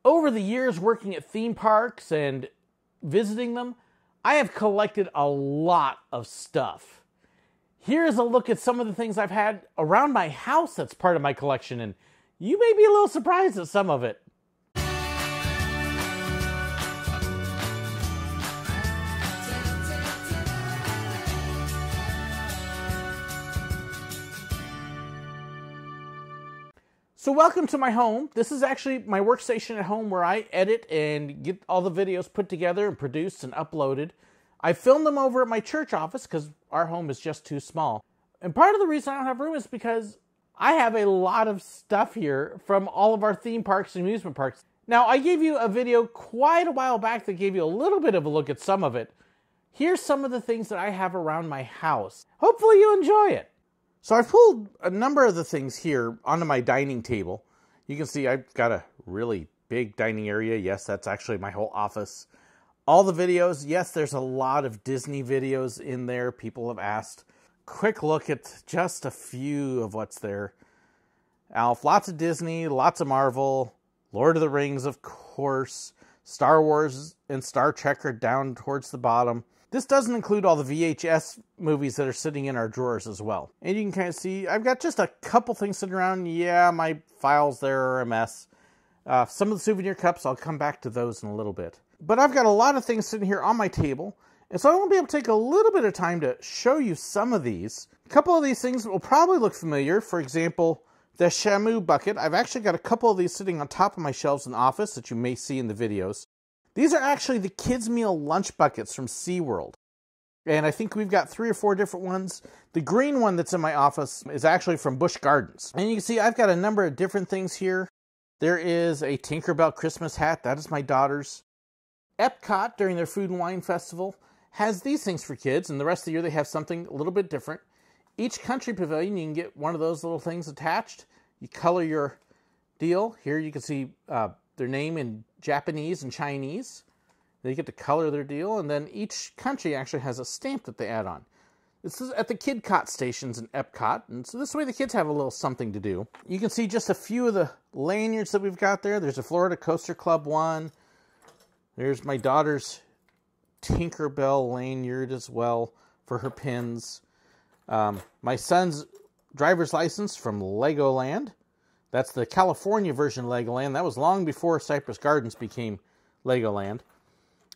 Over the years working at theme parks and visiting them, I have collected a lot of stuff. Here's a look at some of the things I've had around my house that's part of my collection, and you may be a little surprised at some of it. So welcome to my home. This is actually my workstation at home where I edit and get all the videos put together and produced and uploaded. I filmed them over at my church office because our home is just too small. And part of the reason I don't have room is because I have a lot of stuff here from all of our theme parks and amusement parks. Now, I gave you a video quite a while back that gave you a little bit of a look at some of it. Here's some of the things that I have around my house. Hopefully you enjoy it. So I've pulled a number of the things here onto my dining table. You can see I've got a really big dining area. Yes, that's actually my whole office. All the videos, yes, there's a lot of Disney videos in there. People have asked. Quick look at just a few of what's there. Alf, lots of Disney, lots of Marvel, Lord of the Rings, of course. Star Wars and Star Trek are down towards the bottom. This doesn't include all the VHS movies that are sitting in our drawers as well. And you can kind of see, I've got just a couple things sitting around. Yeah, my files there are a mess. Some of the souvenir cups, I'll come back to those in a little bit. But I've got a lot of things sitting here on my table. And so I want to be able to take a little bit of time to show you some of these. A couple of these things will probably look familiar. For example, the Shamu bucket. I've actually got a couple of these sitting on top of my shelves in the office that you may see in the videos. These are actually the kids' meal lunch buckets from SeaWorld. And I think we've got 3 or 4 different ones. The green one that's in my office is actually from Busch Gardens. And you can see I've got a number of different things here. There is a Tinkerbell Christmas hat. That is my daughter's. Epcot, during their Food and Wine Festival, has these things for kids. And the rest of the year they have something a little bit different. Each country pavilion, you can get one of those little things attached. You color your deal. Here you can see their name in Japanese and Chinese. They get to color their deal, and then each country actually has a stamp that they add on. This is at the KidCot stations in Epcot, and so this way the kids have a little something to do. You can see just a few of the lanyards that we've got there. There's a Florida Coaster Club one. There's my daughter's Tinkerbell lanyard as well for her pins. My son's driver's license from Legoland. That's the California version of Legoland. That was long before Cypress Gardens became Legoland.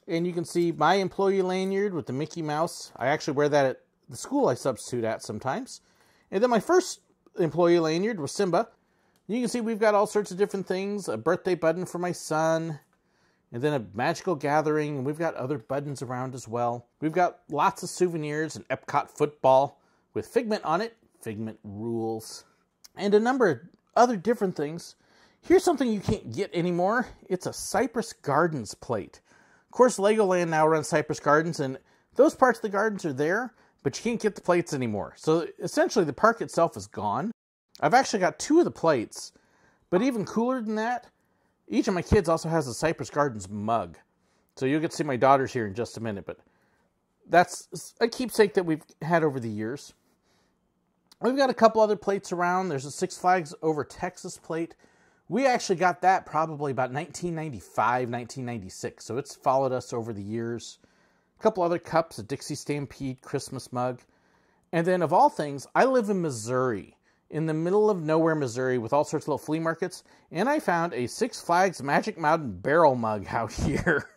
And you can see my employee lanyard with the Mickey Mouse. I actually wear that at the school I substitute at sometimes. And then my first employee lanyard was Simba. You can see we've got all sorts of different things. A birthday button for my son. And then a magical gathering. And we've got other buttons around as well. We've got lots of souvenirs and Epcot football with Figment on it. Figment rules. And a number of other different things. Here's something you can't get anymore. It's a Cypress Gardens plate. Of course, Legoland now runs Cypress Gardens, and those parts of the gardens are there, but you can't get the plates anymore. So essentially, the park itself is gone. I've actually got 2 of the plates, but even cooler than that, each of my kids also has a Cypress Gardens mug. So you'll get to see my daughters here in just a minute, but that's a keepsake that we've had over the years. We've got a couple other plates around. There's a Six Flags Over Texas plate. We actually got that probably about 1995, 1996, so it's followed us over the years. A couple other cups, a Dixie Stampede Christmas mug. And then, of all things, I live in Missouri, in the middle of nowhere, Missouri, with all sorts of little flea markets, and I found a Six Flags Magic Mountain barrel mug out here.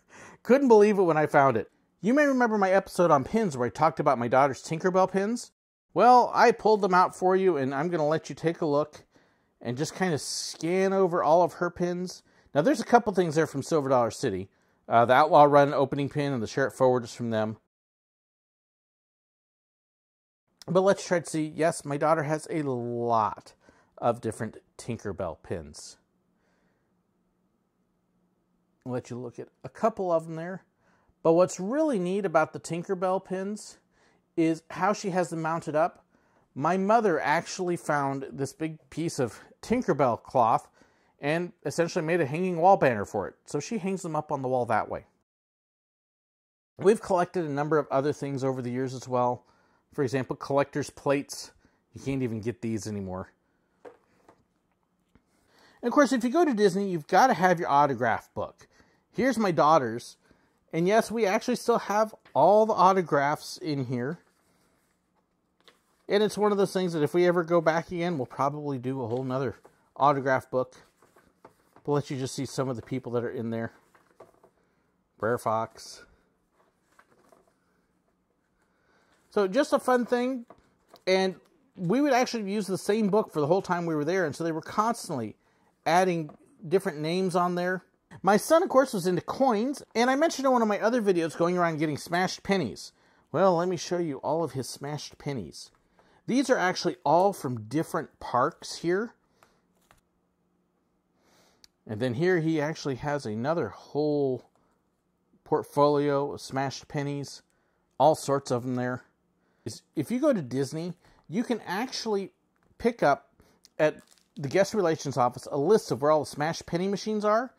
Couldn't believe it when I found it. You may remember my episode on pins where I talked about my daughter's Tinkerbell pins. Well, I pulled them out for you, and I'm going to let you take a look and just kind of scan over all of her pins. Now, there's a couple things there from Silver Dollar City. The Outlaw Run opening pin and the Sheriff Forward is from them. But let's try to see. Yes, my daughter has a lot of different Tinkerbell pins. I'll let you look at a couple of them there. But what's really neat about the Tinkerbell pins is how she has them mounted up. My mother actually found this big piece of Tinkerbell cloth and essentially made a hanging wall banner for it. So she hangs them up on the wall that way. We've collected a number of other things over the years as well. For example, collector's plates. You can't even get these anymore. And of course, if you go to Disney, you've got to have your autograph book. Here's my daughter's. And yes, we actually still have all the autographs in here. And it's one of those things that if we ever go back again, we'll probably do a whole nother autograph book. We'll let you just see some of the people that are in there. Brer Fox. So just a fun thing. And we would actually use the same book for the whole time we were there. And so they were constantly adding different names on there. My son, of course, was into coins. And I mentioned in one of my other videos going around getting smashed pennies. Well, let me show you all of his smashed pennies. These are actually all from different parks here. And then here he actually has another whole portfolio of smashed pennies. All sorts of them there. If you go to Disney, you can actually pick up at the guest relations office a list of where all the smashed penny machines are.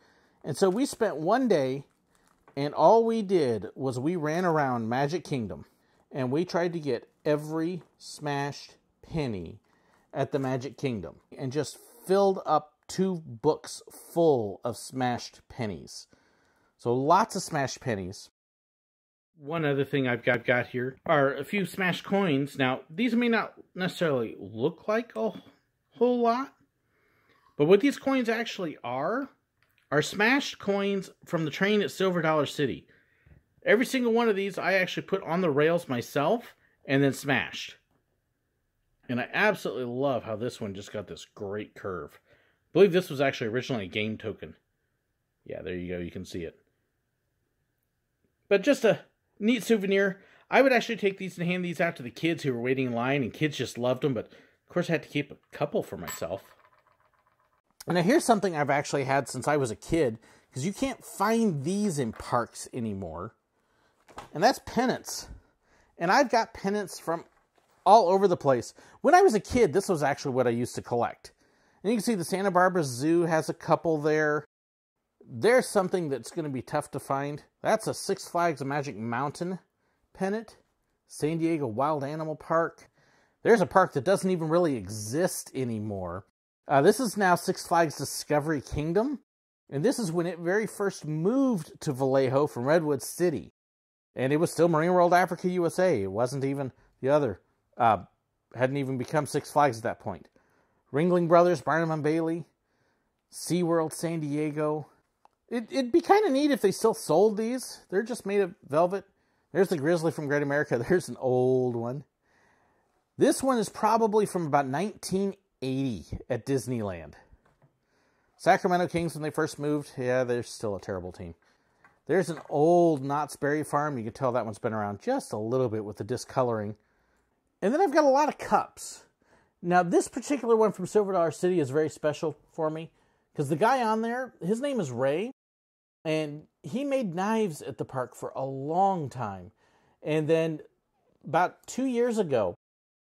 And so we spent one day, and all we did was we ran around Magic Kingdom. And we tried to get every smashed penny at the Magic Kingdom. And just filled up 2 books full of smashed pennies. So lots of smashed pennies. One other thing I've got here are a few smashed coins. Now, these may not necessarily look like a whole lot. But what these coins actually are smashed coins from the train at Silver Dollar City. Every single one of these I actually put on the rails myself and then smashed. And I absolutely love how this one just got this great curve. I believe this was actually originally a game token. Yeah, there you go. You can see it. But just a neat souvenir. I would actually take these and hand these out to the kids who were waiting in line, and kids just loved them. But, of course, I had to keep a couple for myself. And now here's something I've actually had since I was a kid, because you can't find these in parks anymore. And that's pennants. And I've got pennants from all over the place. When I was a kid, this was actually what I used to collect. And you can see the Santa Barbara Zoo has a couple there. There's something that's going to be tough to find. That's a Six Flags Magic Mountain pennant. San Diego Wild Animal Park. There's a park that doesn't even really exist anymore. This is now Six Flags Discovery Kingdom. And this is when it very first moved to Vallejo from Redwood City. And it was still Marine World Africa USA. It wasn't even the other. Hadn't even become Six Flags at that point. Ringling Brothers, Barnum and Bailey. SeaWorld San Diego. It'd be kind of neat if they still sold these. They're just made of velvet. There's the Grizzly from Great America. There's an old one. This one is probably from about 1980 at Disneyland. Sacramento Kings, when they first moved, yeah, they're still a terrible team. There's an old Knott's Berry Farm. You can tell that one's been around just a little bit with the discoloring. And then I've got a lot of cups. Now, this particular one from Silver Dollar City is very special for me, because the guy on there, his name is Ray, and he made knives at the park for a long time. And then about 2 years ago,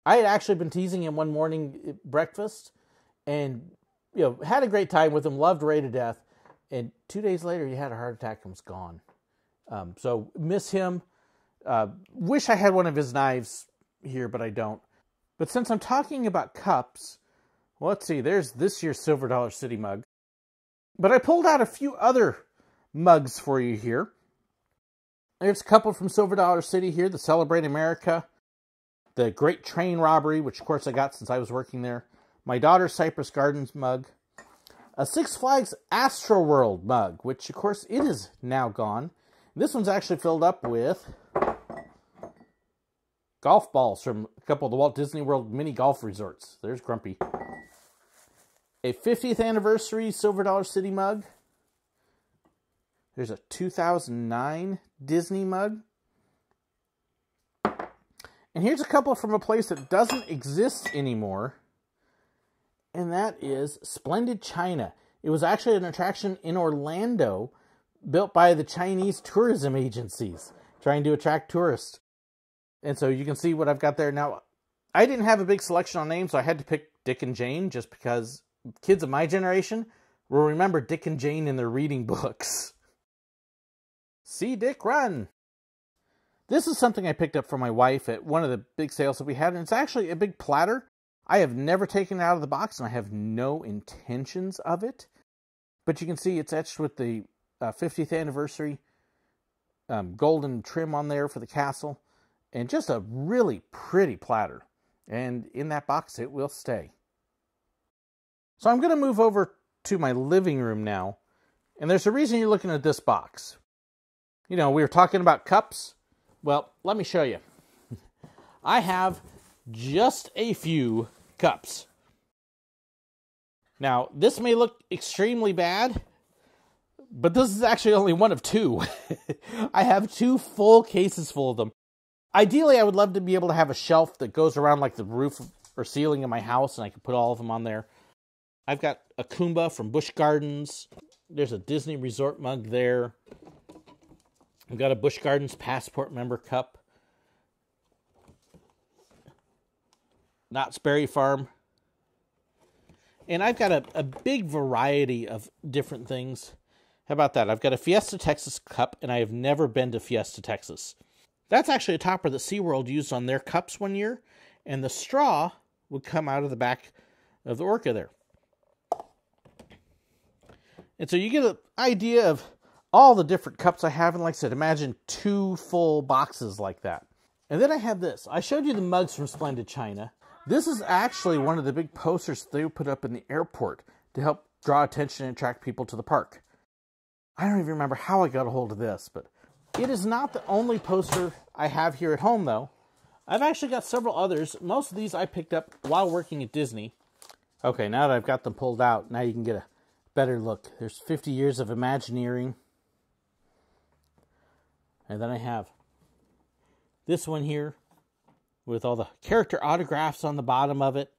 I had actually been teasing him one morning at breakfast, and had a great time with him, loved Ray to death. And 2 days later, he had a heart attack and was gone. So miss him. Wish I had one of his knives here, but I don't. But since I'm talking about cups, well, let's see. There's this year's Silver Dollar City mug. But I pulled out a few other mugs for you here. There's a couple from Silver Dollar City here. The Celebrate America. The Great Train Robbery, which of course I got since I was working there. My daughter's Cypress Gardens mug. A Six Flags Astro World mug, which of course it is now gone. This one's actually filled up with golf balls from a couple of the Walt Disney World mini golf resorts. There's Grumpy. A 50th anniversary Silver Dollar City mug. There's a 2009 Disney mug. And here's a couple from a place that doesn't exist anymore. And that is Splendid China. It was actually an attraction in Orlando built by the Chinese tourism agencies trying to attract tourists. And so you can see what I've got there. Now, I didn't have a big selection on names, so I had to pick Dick and Jane just because kids of my generation will remember Dick and Jane in their reading books. See Dick run! This is something I picked up for my wife at one of the big sales that we had, and it's actually a big platter. I have never taken it out of the box, and I have no intentions of it. But you can see it's etched with the 50th anniversary golden trim on there for the castle. And just a really pretty platter. And in that box, it will stay. So I'm going to move over to my living room now. And there's a reason you're looking at this box. You know, we were talking about cups. Well, let me show you. I have just a few cups. Now, this may look extremely bad, but this is actually only one of two. I have 2 full cases full of them. Ideally, I would love to be able to have a shelf that goes around like the roof or ceiling of my house, and I can put all of them on there. I've got a Kumba from Busch Gardens. There's a Disney Resort mug there. I've got a Busch Gardens Passport member cup. Knott's Berry Farm. And I've got a big variety of different things. How about that? I've got a Fiesta Texas cup, and I have never been to Fiesta Texas. That's actually a topper that SeaWorld used on their cups one year, and the straw would come out of the back of the Orca there. And so you get an idea of all the different cups I have, and like I said, imagine 2 full boxes like that. And then I have this. I showed you the mugs from Splendid China. This is actually one of the big posters they put up in the airport to help draw attention and attract people to the park. I don't even remember how I got a hold of this, but it is not the only poster I have here at home, though. I've actually got several others. Most of these I picked up while working at Disney. Okay, now that I've got them pulled out, now you can get a better look. There's 50 years of Imagineering. And then I have this one here with all the character autographs on the bottom of it.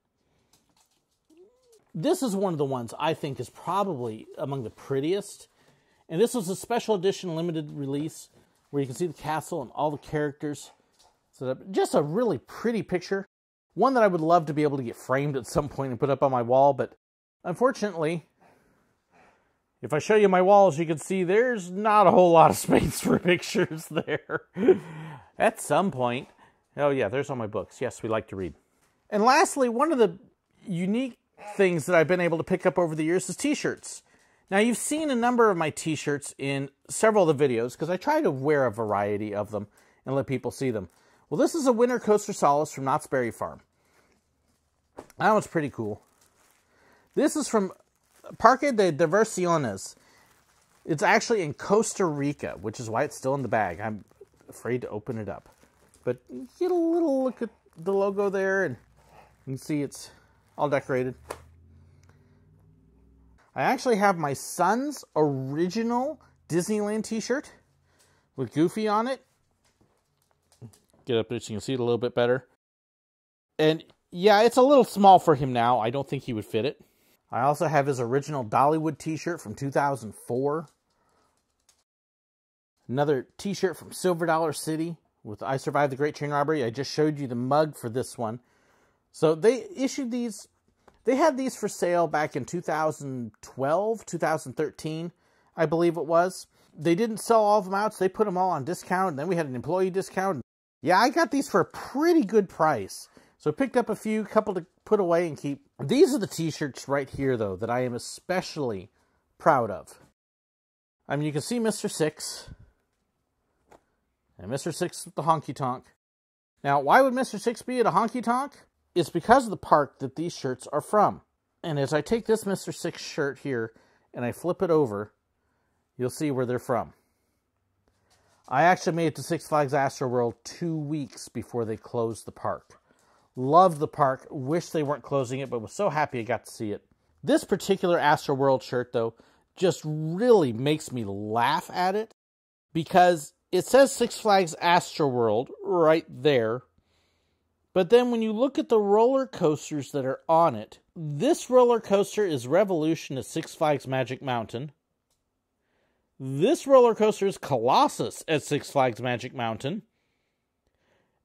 This is one of the ones I think is probably among the prettiest. And this was a special edition limited release where you can see the castle and all the characters. So just a really pretty picture. One that I would love to be able to get framed at some point and put up on my wall. But unfortunately, if I show you my wall, as you can see, there's not a whole lot of space for pictures there. At some point. Oh yeah, there's all my books. Yes, we like to read. And lastly, one of the unique things that I've been able to pick up over the years is t-shirts. Now, you've seen a number of my t-shirts in several of the videos because I try to wear a variety of them and let people see them. Well, this is a Winter Coaster Solace from Knott's Berry Farm. That one's pretty cool. This is from Parque de Diversiones. It's actually in Costa Rica, which is why it's still in the bag. I'm afraid to open it up. But get a little look at the logo there, and you can see it's all decorated. I actually have my son's original Disneyland t-shirt with Goofy on it. Get up there so you can see it a little bit better. And yeah, it's a little small for him now. I don't think he would fit it. I also have his original Dollywood t-shirt from 2004. Another t-shirt from Silver Dollar City with I Survived the Great Train Robbery. I just showed you the mug for this one. So they issued these. They had these for sale back in 2012, 2013, I believe it was. They didn't sell all of them out, so they put them all on discount. And then we had an employee discount. Yeah, I got these for a pretty good price. So I picked up a few, couple to put away and keep. These are the t-shirts right here, though, that I am especially proud of. I mean, you can see Mr. Six. And Mr. Six with the honky tonk. Now, why would Mr. Six be at a honky tonk? It's because of the park that these shirts are from. And as I take this Mr. Six shirt here and I flip it over, you'll see where they're from. I actually made it to Six Flags Astroworld 2 weeks before they closed the park. Loved the park. Wish they weren't closing it, but was so happy I got to see it. This particular Astroworld shirt, though, just really makes me laugh at it because it says Six Flags Astroworld right there. But then when you look at the roller coasters that are on it, this roller coaster is Revolution at Six Flags Magic Mountain. This roller coaster is Colossus at Six Flags Magic Mountain.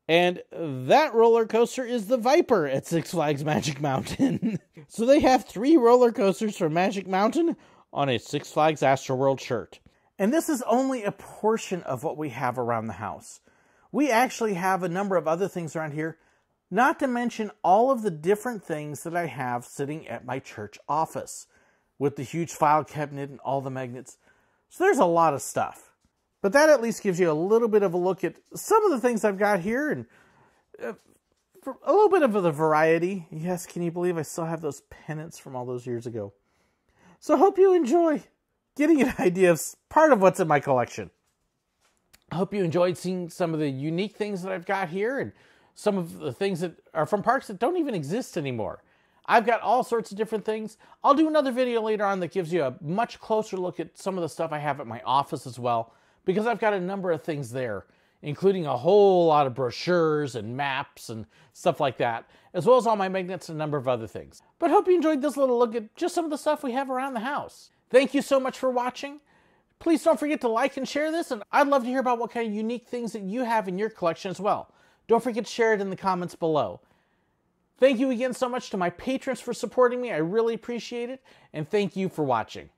And that roller coaster is the Viper at Six Flags Magic Mountain. So they have 3 roller coasters from Magic Mountain on a Six Flags Astroworld shirt. And this is only a portion of what we have around the house. We actually have a number of other things around here. Not to mention all of the different things that I have sitting at my church office with the huge file cabinet and all the magnets. So there's a lot of stuff. But that at least gives you a little bit of a look at some of the things I've got here and for a little bit of the variety. Yes, can you believe I still have those pennants from all those years ago? So I hope you enjoy getting an idea of part of what's in my collection. I hope you enjoyed seeing some of the unique things that I've got here and some of the things that are from parks that don't even exist anymore. I've got all sorts of different things. I'll do another video later on that gives you a much closer look at some of the stuff I have at my office as well, because I've got a number of things there, including a whole lot of brochures and maps and stuff like that, as well as all my magnets and a number of other things. But hope you enjoyed this little look at just some of the stuff we have around the house. Thank you so much for watching. Please don't forget to like and share this, and I'd love to hear about what kind of unique things that you have in your collection as well. Don't forget to share it in the comments below. Thank you again so much to my patrons for supporting me. I really appreciate it, and thank you for watching.